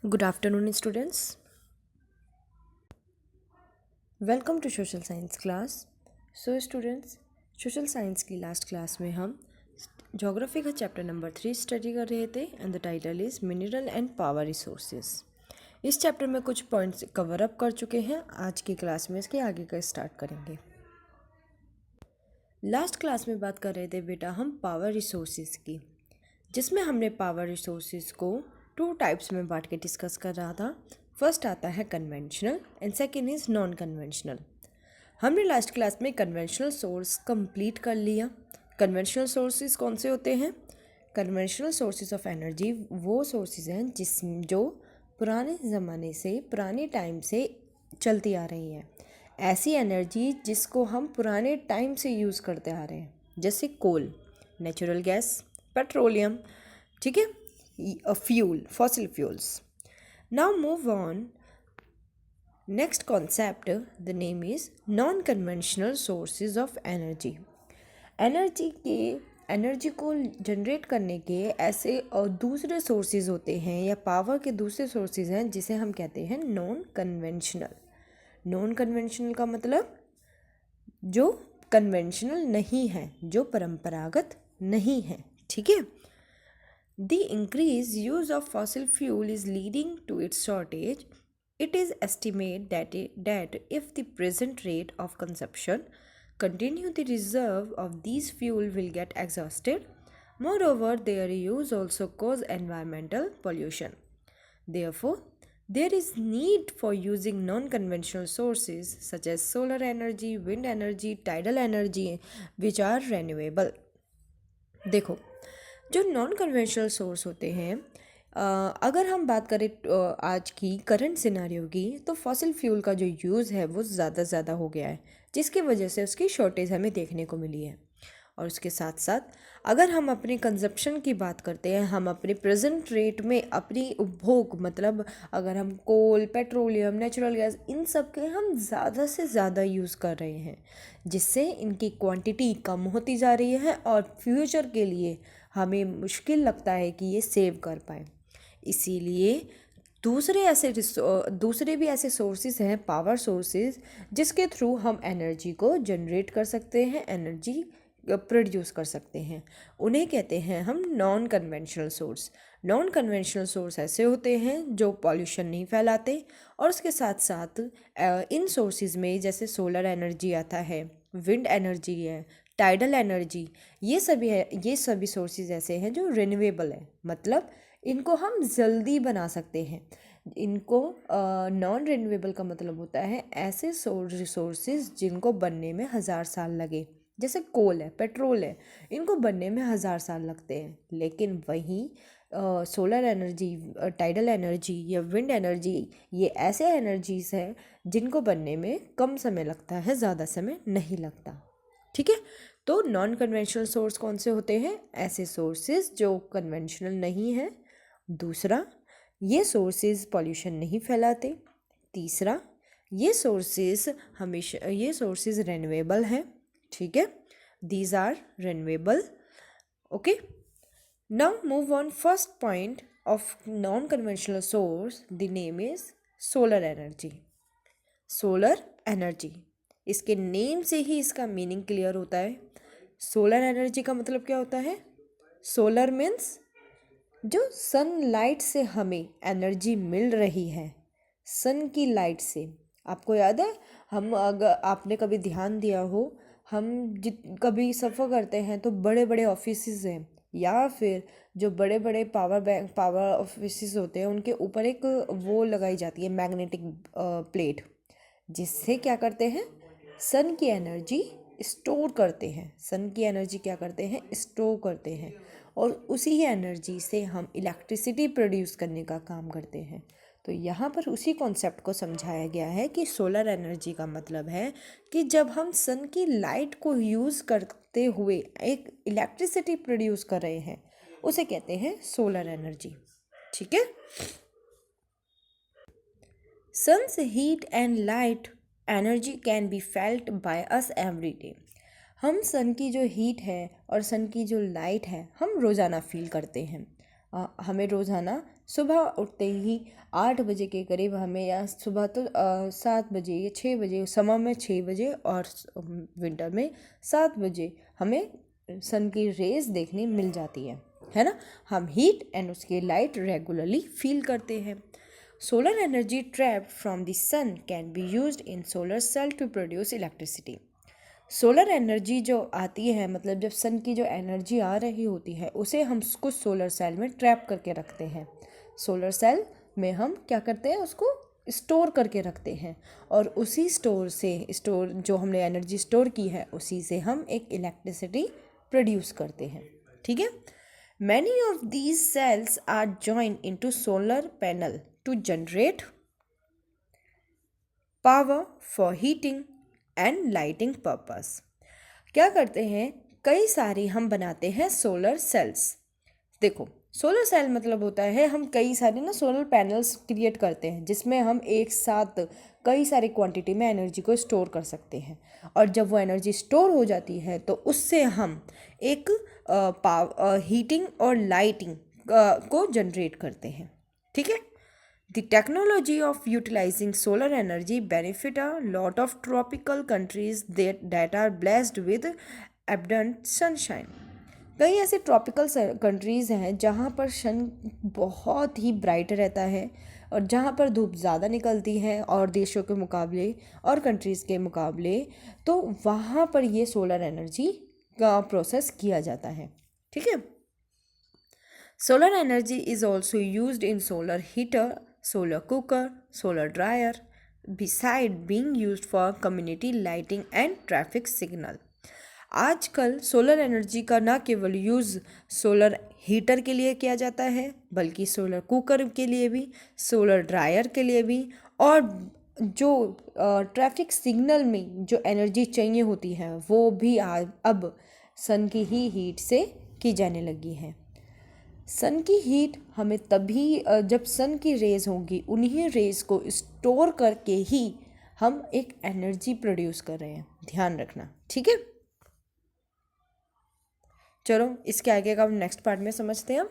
Good afternoon, students. Welcome to social science class. Students, social science की last class में हम geography का chapter number 3 study कर रहे थे and the title is mineral and power resources. इस chapter में कुछ पॉइंट्स कवर अप कर चुके हैं। आज की क्लास में इसके आगे का स्टार्ट करेंगे। लास्ट क्लास में बात कर रहे थे बेटा हम पावर रिसोर्सेज की, जिसमें हमने पावर रिसोर्सेज को 2 टाइप्स में बांट के डिस्कस कर रहा था। फर्स्ट आता है conventional and second is non conventional. हमने लास्ट क्लास में कन्वेंशनल सोर्स कंप्लीट कर लिया। कन्वेंशनल सोर्सेज कौन से होते हैं? कन्वेंशनल सोर्सेज ऑफ एनर्जी वो सोर्सेज हैं जो पुराने ज़माने से, पुराने टाइम से चलती आ रही हैं। ऐसी एनर्जी जिसको हम पुराने टाइम से यूज़ करते आ रहे हैं, जैसे कोल, नेचुरल गैस, पेट्रोलियम, ठीक है, fuel, fossil fuels. Now move on. Next concept, the name is non conventional sources of energy. Energy को जनरेट करने के ऐसे और दूसरे सोर्सेज होते हैं या पावर के दूसरे सोर्सेज हैं जिसे हम कहते हैं नॉन कन्वेंशनल। नॉन कन्वेंशनल का मतलब जो कन्वेंशनल नहीं है, जो परंपरागत नहीं है, ठीक है। The increased use of fossil fuel is leading to its shortage. It is estimated that if the present rate of consumption continue, the reserve of these fuel will get exhausted. Moreover, their use also cause environmental pollution. Therefore, there is need for using non-conventional sources such as solar energy, wind energy, tidal energy, which are renewable. देखो, जो non conventional source होते हैं, अगर हम बात करें आज की करंट सिनारियो की, तो फॉसिल फ्यूल का जो यूज़ है वो ज़्यादा हो गया है, जिसकी वजह से उसकी शॉर्टेज हमें देखने को मिली है। और उसके साथ साथ अगर हम अपने कंजप्शन की बात करते हैं, हम अपने प्रेजेंट रेट में अपनी उपभोग, मतलब अगर हम कोल, पेट्रोलियम, नेचुरल गैस, इन सब के हम ज़्यादा से ज़्यादा यूज़ कर रहे हैं, जिससे इनकी क्वांटिटी कम होती जा रही है और फ्यूचर के लिए हमें मुश्किल लगता है कि ये सेव कर पाएँ। इसीलिए दूसरे भी ऐसे सोर्सेज हैं, पावर सोर्सेज, जिसके थ्रू हम एनर्जी को जनरेट कर सकते हैं, एनर्जी प्रोड्यूस कर सकते हैं। उन्हें कहते हैं हम non conventional source. Non conventional source ऐसे होते हैं जो पॉल्यूशन नहीं फैलाते, और उसके साथ साथ इन सोर्सेज में जैसे सोलर एनर्जी आता है, विंड एनर्जी है, टाइडल एनर्जी, ये सभी सोर्सेज ऐसे हैं जो रिन्यूएबल है, मतलब इनको हम जल्दी बना सकते हैं। इनको नॉन रिन्यूएबल का मतलब होता है ऐसे रिसोर्सेज जिनको बनने में 1000 साल लगे, जैसे कोल है, पेट्रोल है, इनको बनने में 1000 साल लगते हैं। लेकिन वहीं सोलर एनर्जी, टाइडल एनर्जी या विंड एनर्जी, ये ऐसे एनर्जीज हैं जिनको बनने में कम समय लगता है, ज़्यादा समय नहीं लगता, ठीक है। तो नॉन कन्वेंशनल सोर्स कौन से होते हैं? ऐसे सोर्सेज जो कन्वेंशनल नहीं है। दूसरा, ये सोर्सेज पॉल्यूशन नहीं फैलाते। तीसरा, ये सोर्सेज रेन्यूएबल हैं, ठीक है। These are renewable, okay. Now move on. First point of non conventional source, the name is solar energy. Solar energy, इसके नेम से ही इसका मीनिंग क्लियर होता है। सोलर एनर्जी का मतलब क्या होता है? सोलर मीन्स जो सनलाइट से हमें एनर्जी मिल रही है, सन की लाइट से। आपको याद है, हम अगर आपने कभी ध्यान दिया हो, हम कभी सफ़र करते हैं तो बड़े बड़े ऑफिसेज हैं, या फिर जो बड़े बड़े पावर ऑफिसेज होते हैं, उनके ऊपर एक वो लगाई जाती है, मैग्नेटिक प्लेट, जिससे क्या करते हैं, सन की एनर्जी स्टोर करते हैं। सन की एनर्जी क्या करते हैं? स्टोर करते हैं, और उसी ही एनर्जी से हम इलेक्ट्रिसिटी प्रोड्यूस करने का काम करते हैं। तो यहाँ पर उसी कॉन्सेप्ट को समझाया गया है कि सोलर एनर्जी का मतलब है कि जब हम सन की लाइट को यूज़ करते हुए एक इलेक्ट्रिसिटी प्रोड्यूस कर रहे हैं, उसे कहते हैं सोलर एनर्जी, ठीक है। Sun's heat and light energy can be felt by us every day. हम सन की जो हीट है और सन की जो लाइट है, हम रोज़ाना फील करते हैं। हमें रोज़ाना सुबह उठते ही 8 बजे के करीब हमें, या सुबह तो 7 बजे या 6 बजे, समर में 6 बजे और विंटर में 7 बजे हमें सन की रेज देखने मिल जाती है ना। हम हीट एंड उसकी लाइट रेगुलरली फील करते हैं। Solar energy trapped from the sun can be used in solar cell to produce electricity. Solar energy जो आती है, मतलब जब सन की जो एनर्जी आ रही होती है उसे हम कुछ सोलर सेल में ट्रैप करके रखते हैं। सोलर सेल में हम क्या करते हैं, उसको स्टोर करके रखते हैं, और उसी स्टोर जो हमने एनर्जी स्टोर की है उसी से हम एक इलेक्ट्रिसिटी प्रोड्यूस करते हैं। ठीक है। Many of these cells are joined into solar panel to generate power for heating and lighting purpose. क्या करते हैं, कई सारी हम बनाते हैं सोलर सेल्स। देखो, सोलर सेल मतलब होता है हम कई सारे ना सोलर पैनल्स क्रिएट करते हैं जिसमें हम एक साथ कई सारी क्वांटिटी में एनर्जी को स्टोर कर सकते हैं, और जब वो एनर्जी स्टोर हो जाती है तो उससे हम एक हीटिंग और लाइटिंग को जनरेट करते हैं। ठीक है। The technology of utilizing solar energy benefit a lot of tropical countries that are blessed with abundant sunshine. कई ऐसे ट्रॉपिकल कंट्रीज़ हैं जहाँ पर सन बहुत ही ब्राइट रहता है, और जहाँ पर धूप ज़्यादा निकलती है और देशों के मुकाबले और कंट्रीज़ के मुकाबले, तो वहाँ पर ये सोलर एनर्जी का प्रोसेस किया जाता है। ठीक है। Solar energy is also used in solar heater, solar cooker, solar dryer, beside being used for community lighting and traffic signal. आजकल सोलर एनर्जी का ना केवल यूज़ सोलर हीटर के लिए किया जाता है, बल्कि सोलर कुकर के लिए भी, सोलर ड्रायर के लिए भी, और जो ट्रैफिक सिग्नल में जो एनर्जी चाहिए होती है वो भी अब सन की ही हीट से की जाने लगी है। सन की हीट हमें तभी, जब सन की रेज़ होंगी, उन्हीं रेज़ को स्टोर करके ही हम एक एनर्जी प्रोड्यूस कर रहे हैं, ध्यान रखना। ठीक है। चलो इसके आगे का हम नेक्स्ट पार्ट में समझते हैं।